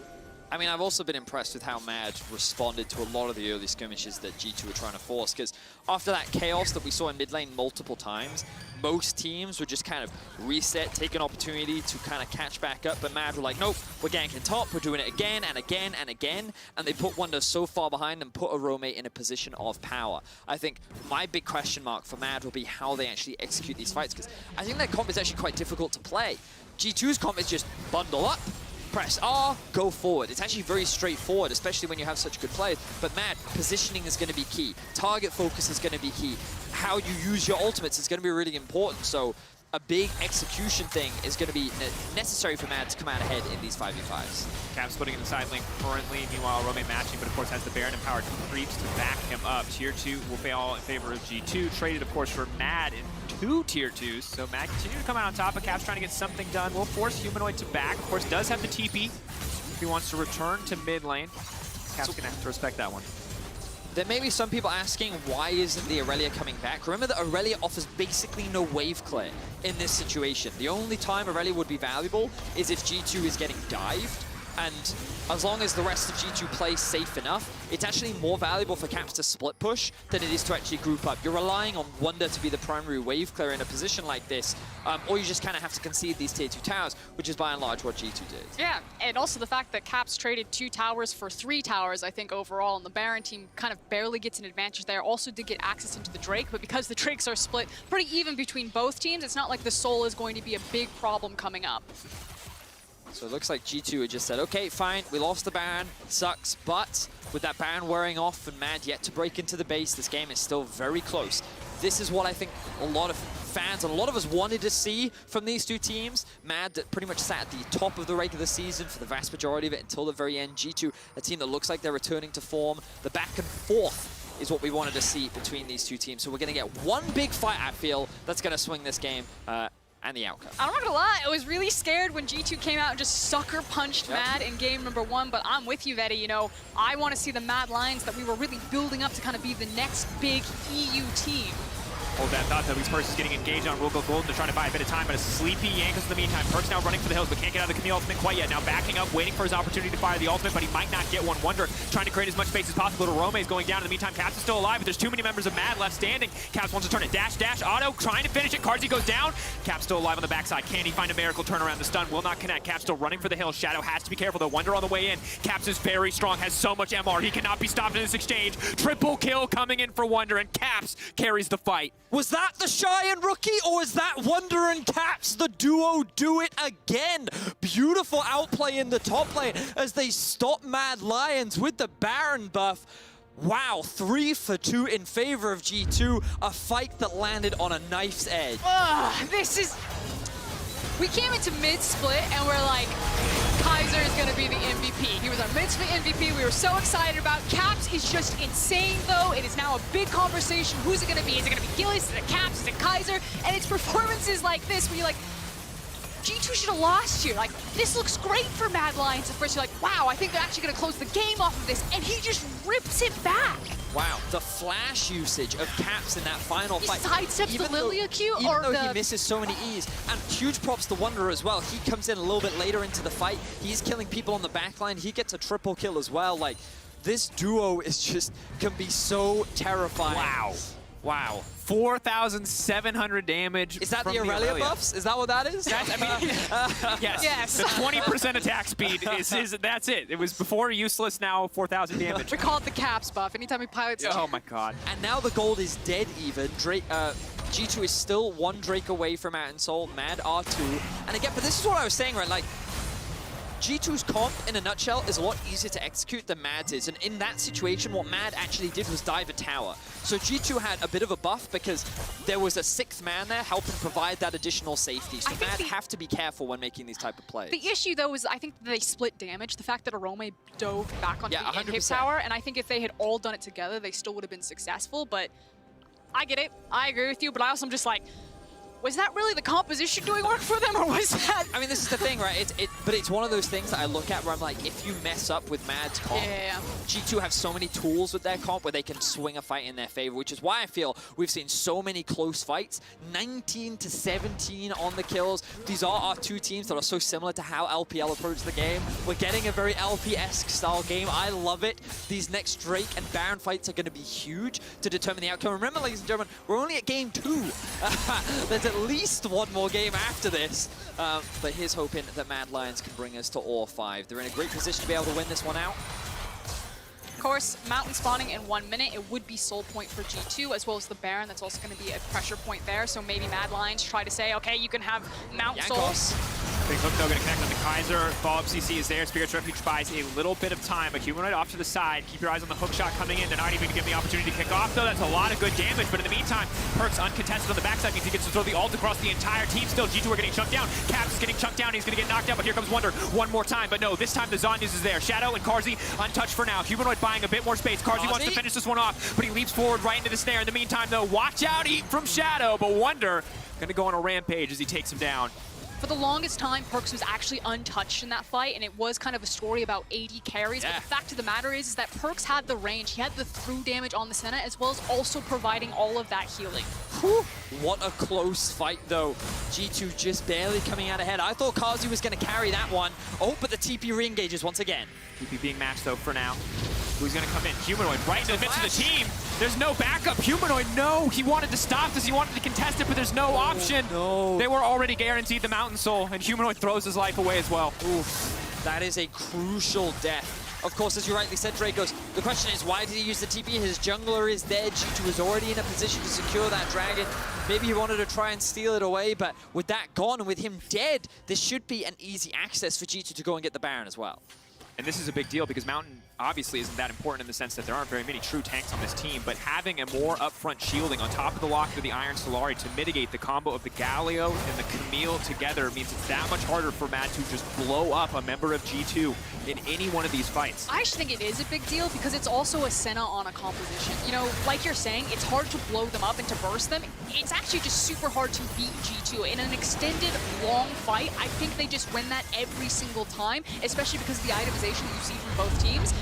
I mean, I've also been impressed with how Mad responded to a lot of the early skirmishes that G2 were trying to force, because after that chaos that we saw in mid lane multiple times, most teams would just kind of reset, take an opportunity to kind of catch back up, but Mad were like, nope, we're ganking top, we're doing it again and again and again, and they put Wonder so far behind and put a roommate in a position of power. I think my big question mark for Mad will be how they actually execute these fights, because I think their comp is actually quite difficult to play. G2's comp is just bundle up, press R, go forward. It's actually very straightforward, especially when you have such good players. But Mad, positioning is going to be key. Target focus is going to be key. How you use your ultimates is going to be really important. So a big execution thing is going to be necessary for Mad to come out ahead in these 5v5s. Cap splitting in the side lane currently. Meanwhile, Rome matching, but of course has the Baron empowered creeps to back him up. Tier 2 will fail in favor of G2. Traded, of course, for Mad in 2 Tier 2s. So Mad continue to come out on top. Of Cap's trying to get something done. Will force Humanoid to back. Of course, does have the TP if he wants to return to mid lane. Cap's going to have to respect that one. There may be some people asking, why isn't the Aurelia coming back? Remember that Aurelia offers basically no wave clear in this situation. The only time Aurelia would be valuable is if G2 is getting dived. And as long as the rest of G2 plays safe enough, it's actually more valuable for Caps to split push than it is to actually group up. You're relying on Wonder to be the primary wave clear in a position like this, or you just kind of have to concede these tier 2 towers, which is by and large what G2 did. Yeah, and also the fact that Caps traded 2 towers for 3 towers, I think, overall, and the Baron team kind of barely gets an advantage there. Also did get access into the Drake, but because the Drakes are split pretty even between both teams, it's not like the Soul is going to be a big problem coming up. So it looks like G2 had just said, okay, fine, we lost the Baron, it sucks, but with that Baron wearing off and Mad yet to break into the base, this game is still very close. This is what I think a lot of fans and a lot of us wanted to see from these two teams. Mad that pretty much sat at the top of the regular season for the vast majority of it until the very end. G2, a team that looks like they're returning to form. The back and forth is what we wanted to see between these two teams. So we're going to get one big fight, I feel, that's going to swing this game. And the outcome. I'm not gonna lie, I was really scared when G2 came out and just sucker punched Mad in game number 1, but I'm with you, Vetty. You know, I want to see the MADLIONS that we were really building up to kind of be the next big EU team. Hold that thought, though. These Perks is getting engaged on. Will go golden to try to buy a bit of time, but a sleepy Yankees in the meantime. Perks now running for the hills, but can't get out of the Camille ultimate quite yet. Now backing up, waiting for his opportunity to fire the ultimate, but he might not get one. Wonder trying to create as much space as possible. To Rome is going down. In the meantime, Caps is still alive, but there's too many members of Mad left standing. Caps wants to turn it. Dash, dash, auto, trying to finish it. Carzy goes down. Caps still alive on the backside. Can he find a miracle turnaround? The stun will not connect. Caps still running for the hill. Shadow has to be careful, though. Wonder on the way in. Caps is very strong, has so much MR. He cannot be stopped in this exchange. Triple kill coming in for Wonder, and Caps carries the fight. Was that the Cheyenne rookie, or was that Wonder and Caps? The duo do it again. Beautiful outplay in the top lane as they stop MADLIONS with the Baron buff. Wow, 3 for 2 in favor of G2. A fight that landed on a knife's edge. This is... We came into mid-split and we're like, Kaiser is going to be the MVP. He was our mid-split MVP. We were so excited about. Caps is just insane, though. It is now a big conversation. Who's it going to be? Is it going to be Gillis? Is it Caps? Is it Kaiser? And it's performances like this where you're like, G2 should have lost here. Like, this looks great for MADLIONS. At first, you're like, wow, I think they're actually going to close the game off of this. And he just rips it back. Wow, the flash usage of Caps in that final fight. He sidesteps the Lilia Q, even though he misses so many E's. And huge props to Wonder as well. He comes in a little bit later into the fight. He's killing people on the backline. He gets a triple kill as well. Like, this duo is just, can be so terrifying. Wow. Wow. 4,700 damage. Is that the Aurelia buffs? Is that what that is? That's, I mean, yes. The 20% attack speed is that's it. It was before useless, now 4,000 damage. We call it the Caps buff. Anytime he pilots. Oh my god. And now the gold is dead even. Drake, G2 is still 1 Drake away from Out and Soul. Mad R2. And again, but this is what I was saying, right? Like, G2's comp, in a nutshell, is a lot easier to execute than Mad's is. And in that situation, what Mad actually did was dive a tower. So G2 had a bit of a buff because there was a 6th man there helping provide that additional safety. So Mad have to be careful when making these type of plays. The issue, though, is I think they split damage. The fact that Arome dove back onto the in-hip 100%. tower, and I think if they had all done it together, they still would have been successful. But I get it. I agree with you, but I also am just like, was that really the composition doing work for them, or was that... I mean, this is the thing, right? But it's one of those things that I look at where I'm like, if you mess up with Mad's comp, G2 have so many tools with their comp where they can swing a fight in their favor, which is why I feel we've seen so many close fights. 19 to 17 on the kills. These are our two teams that are so similar to how LPL approach the game. We're getting a very LP-esque style game. I love it. These next Drake and Baron fights are going to be huge to determine the outcome. Remember, ladies and gentlemen, we're only at game 2. There's at least one more game after this. But here's hoping that Mad Lions can bring us to all 5. They're in a great position to be able to win this one out. Of course, Mountain spawning in 1 minute, it would be soul point for G2, as well as the Baron. That's also going to be a pressure point there. So maybe Mad Lions try to say, okay, you can have Mount Souls. Big hook though, going to connect on the Kaiser. Follow-up CC is there. Spirit's Refuge buys a little bit of time. A humanoid off to the side. Keep your eyes on the hook shot coming in. They're not even given the opportunity to kick off, though. That's a lot of good damage. But in the meantime, Perkz uncontested on the backside means he gets to throw the ult across the entire team. Still, G2 are getting chunked down. Caps is getting chunked down. He's going to get knocked out. But here comes Wonder one more time. But no, this time the Zonyas is there. Shadow and Carzzy untouched for now. Humanoid buying a bit more space. Carzzy wants to finish this one off, but he leaps forward right into the snare. In the meantime, though, watch out from Shadow. But Wonder going to go on a rampage as he takes him down. For the longest time, Perkz was actually untouched in that fight, and it was kind of a story about AD carries. But the fact of the matter is that Perkz had the range. He had the through damage on the Senna, as well as also providing all of that healing. Whew. What a close fight, though. G2 just barely coming out ahead. I thought Carzzy was going to carry that one. Oh, but the TP re-engages once again. TP being matched, though, for now. Who's going to come in? Humanoid right into the midst of the team. There's no backup. Humanoid, no. He wanted to stop this. He wanted to contest it, but there's no option. No. They were already guaranteed the Mountain Soul, and Humanoid throws his life away as well. Oof. That is a crucial death. Of course, as you rightly said, Dracos, the question is, why did he use the TP? His jungler is dead. G2 is already in a position to secure that dragon. Maybe he wanted to try and steal it away, but with that gone and with him dead, this should be an easy access for G2 to go and get the Baron as well. And this is a big deal because Mountain obviously isn't that important in the sense that there aren't very many true tanks on this team, but having a more upfront shielding on top of the lock of the Iron Solari to mitigate the combo of the Galio and the Camille together means it's that much harder for Mad to just blow up a member of G2 in any one of these fights. I actually think it is a big deal because it's also a Senna on a composition. You know, like you're saying, it's hard to blow them up and to burst them. It's actually just super hard to beat G2. In an extended, long fight, I think they just win that every single time, especially because of the itemization you see from both teams.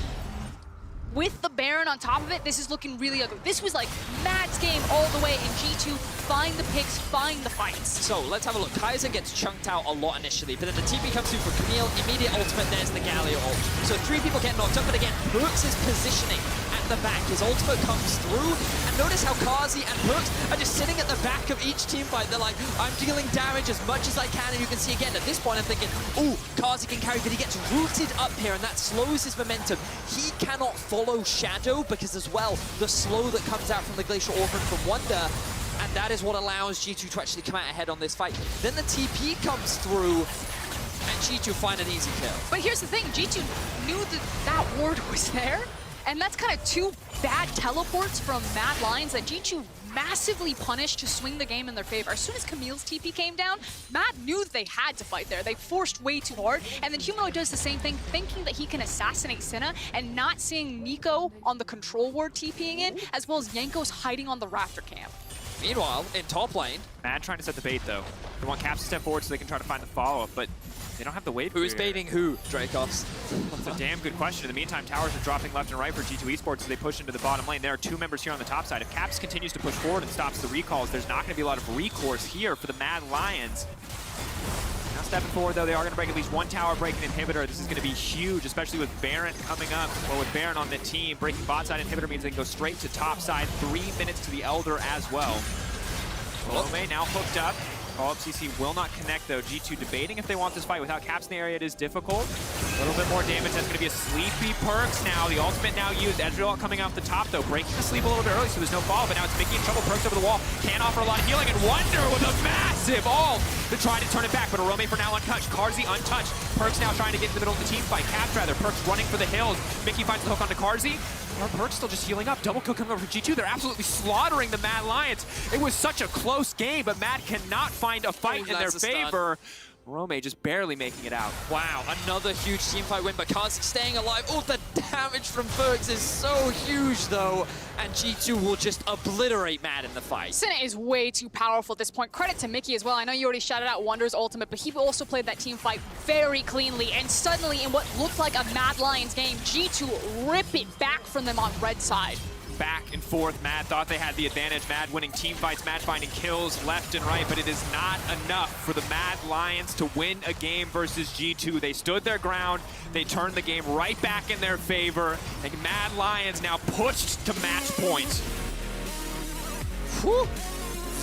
With the Baron on top of it, this is looking really ugly. This was like Mad's game all the way, and G2 find the picks, find the fights. So let's have a look. Kaiser gets chunked out a lot initially, but then the TP comes through for Camille. Immediate ultimate, there's the Galio ult. So 3 people get knocked up, but again, Perkz is positioning at the back. His ultimate comes through, and notice how Carzzy and Perkz are just sitting at the back of each team fight. They're like, I'm dealing damage as much as I can, and you can see again, at this point I'm thinking, ooh, Carzzy can carry, but he gets rooted up here, and that slows his momentum. He cannot follow Shadow because as well, the slow that comes out from the Glacial Orphan from Wonder, and that is what allows G2 to actually come out ahead on this fight. Then the TP comes through, and G2 find an easy kill. But here's the thing, G2 knew that that ward was there, and that's kind of 2 bad teleports from Mad Lions that G2 massively punished to swing the game in their favor. As soon as Camille's TP came down, Mad knew that they had to fight there. They forced way too hard, and then Humanoid does the same thing, thinking that he can assassinate Senna, and not seeing Nico on the control ward TPing in, as well as Yanko's hiding on the Raptor camp. Meanwhile, in top lane, Mad trying to set the bait, though. They want Caps to step forward so they can try to find the follow-up, but they don't have the wave. Who's baiting who, Dracos? That's a damn good question. In the meantime, towers are dropping left and right for G2 Esports as they push into the bottom lane. There are 2 members here on the top side. If Caps continues to push forward and stops the recalls, there's not going to be a lot of recourse here for the Mad Lions. Now stepping forward, though, they are going to break at least 1 tower, break an inhibitor. This is going to be huge, especially with Baron coming up, or with Baron on the team. Breaking bot side inhibitor means they can go straight to top side. 3 minutes to the Elder as well. Lome now hooked up. Follow-up CC will not connect, though. G2 debating if they want this fight. Without Caps in the area, it is difficult. A little bit more damage. That's going to be a sleepy Perks now. The ultimate now used. Ezreal coming off the top, though. Breaking the sleep a little bit early, so there's no fall. But now it's Mickey in trouble. Perks over the wall. Can't offer a lot of healing. And Wonder with a massive ult to try to turn it back. But Arome for now untouched. Karzi untouched. Perks now trying to get in the middle of the team fight. Caps rather. Perks running for the hills. Mickey finds the hook onto Karzi. Perks still just healing up. Double kill coming over for G2. They're absolutely slaughtering the Mad Lions. It was such a close game, but Mad cannot find a fight in their favor. Rome just barely making it out. Wow, another huge team fight win, but Karzi staying alive. Oh, the damage from Fergs is so huge, though. And G2 will just obliterate Mad in the fight. Senna is way too powerful at this point. Credit to Mickey as well. I know you already shouted out Wonder's ultimate, but he also played that team fight very cleanly. And suddenly, in what looked like a Mad Lions game, G2 rip it back from them on red side. Back and forth. Mad thought they had the advantage. Mad winning team fights, Mad finding kills left and right, but it is not enough for the Mad Lions to win a game versus G2. They stood their ground. They turned the game right back in their favor. And Mad Lions now pushed to match point. Whew.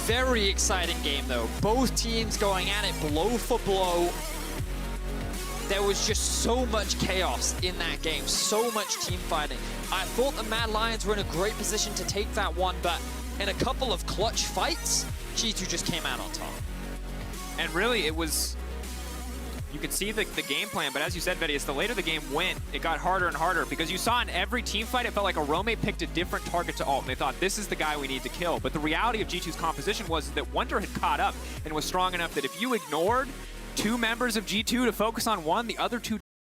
Very exciting game, though. Both teams going at it blow for blow. There was just so much chaos in that game, so much team fighting. I thought the Mad Lions were in a great position to take that one, but in a couple of clutch fights, G2 just came out on top. And really, it was... You could see the game plan, but as you said, Betty, as the later the game went, it got harder and harder because you saw in every team fight, it felt like Arome picked a different target to ult, and they thought, this is the guy we need to kill. But the reality of G2's composition was that Wonder had caught up and was strong enough that if you ignored 2 members of G2 to focus on one, the other 2